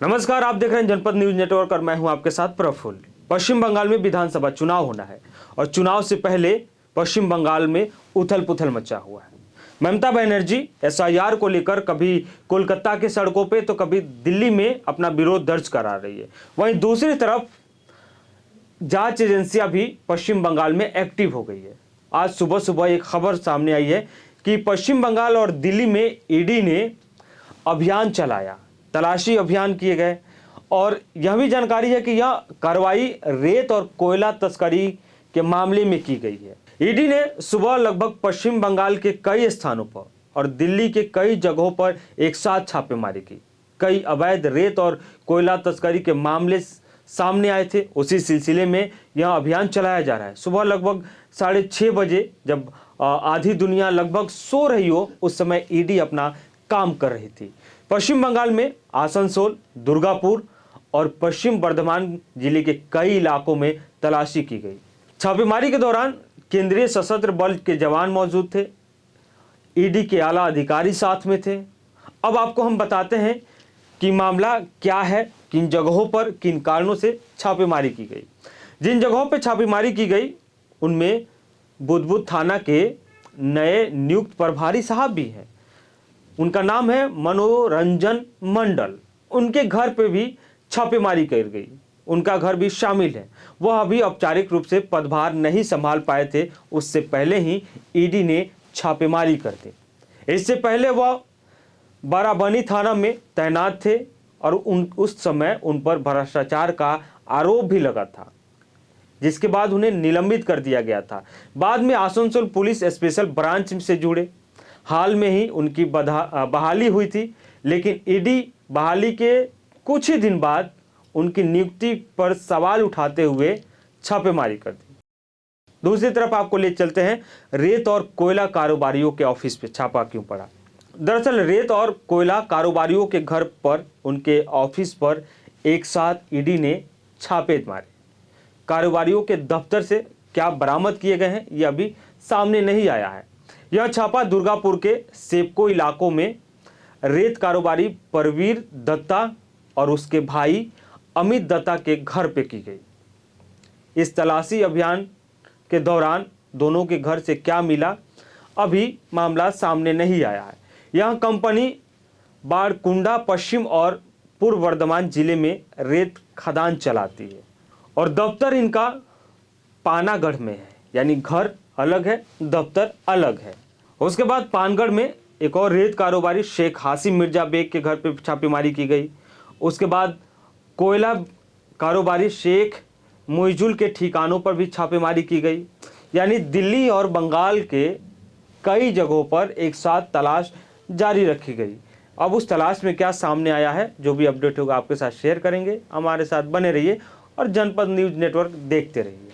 नमस्कार, आप देख रहे हैं जनपद न्यूज नेटवर्क और मैं हूं आपके साथ प्रफुल्ल। पश्चिम बंगाल में विधानसभा चुनाव होना है और चुनाव से पहले पश्चिम बंगाल में उथल पुथल मचा हुआ है। ममता बनर्जी एसआईआर को लेकर कभी कोलकाता की सड़कों पे तो कभी दिल्ली में अपना विरोध दर्ज करा रही है। वहीं दूसरी तरफ जांच एजेंसियां भी पश्चिम बंगाल में एक्टिव हो गई है। आज सुबह सुबह एक खबर सामने आई है कि पश्चिम बंगाल और दिल्ली में ईडी ने अभियान चलाया, तलाशी अभियान किए गए और यह भी जानकारी है कि यह कार्रवाई रेत और कोयला तस्करी के मामले में की गई है। ईडी ने सुबह लगभग पश्चिम बंगाल के कई स्थानों पर और दिल्ली के कई जगहों पर एक साथ छापेमारी की। कई अवैध रेत और कोयला तस्करी के मामले सामने आए थे। उसी सिलसिले में यह अभियान चलाया जा रहा है। सुबह लगभग 6:30 बजे जब आधी दुनिया लगभग सो रही हो, उस समय ईडी अपना काम कर रही थी। पश्चिम बंगाल में आसनसोल, दुर्गापुर और पश्चिम बर्धमान जिले के कई इलाकों में तलाशी की गई। छापेमारी के दौरान केंद्रीय सशस्त्र बल के जवान मौजूद थे, ईडी के आला अधिकारी साथ में थे। अब आपको हम बताते हैं कि मामला क्या है, किन जगहों पर किन कारणों से छापेमारी की गई। जिन जगहों पर छापेमारी की गई उनमें बुदबुद थाना के नए नियुक्त प्रभारी साहब भी हैं। उनका नाम है मनोरंजन मंडल। उनके घर पे भी छापेमारी की गई, उनका घर भी शामिल है। वह अभी औपचारिक रूप से पदभार नहीं संभाल पाए थे, उससे पहले ही ईडी ने छापेमारी कर दी। इससे पहले वह बाराबनी थाना में तैनात थे और उस समय उन पर भ्रष्टाचार का आरोप भी लगा था, जिसके बाद उन्हें निलंबित कर दिया गया था। बाद में आसनसोल पुलिस स्पेशल ब्रांच से जुड़े। हाल में ही उनकी बहाली हुई थी, लेकिन ईडी बहाली के कुछ ही दिन बाद उनकी नियुक्ति पर सवाल उठाते हुए छापेमारी कर दी। दूसरी तरफ आपको ले चलते हैं रेत और कोयला कारोबारियों के ऑफिस पे छापा क्यों पड़ा। दरअसल रेत और कोयला कारोबारियों के घर पर, उनके ऑफिस पर एक साथ ईडी ने छापे मारे। कारोबारियों के दफ्तर से क्या बरामद किए गए हैं, यह अभी सामने नहीं आया है। यह छापा दुर्गापुर के सेपको इलाकों में रेत कारोबारी परवीर दत्ता और उसके भाई अमित दत्ता के घर पे की गई। इस तलाशी अभियान के दौरान दोनों के घर से क्या मिला, अभी मामला सामने नहीं आया है। यह कंपनी बाड़कुंडा पश्चिम और पूर्व वर्धमान जिले में रेत खदान चलाती है और दफ्तर इनका पानागढ़ में है, यानी घर अलग है, दफ्तर अलग है। उसके बाद पानगढ़ में एक और रेत कारोबारी शेख हासिम मिर्जा बेग के घर पे छापेमारी की गई। उसके बाद कोयला कारोबारी शेख मुइजुल के ठिकानों पर भी छापेमारी की गई। यानी दिल्ली और बंगाल के कई जगहों पर एक साथ तलाश जारी रखी गई। अब उस तलाश में क्या सामने आया है, जो भी अपडेट होगा आपके साथ शेयर करेंगे। हमारे साथ बने रहिए और जनपद न्यूज नेटवर्क देखते रहिए।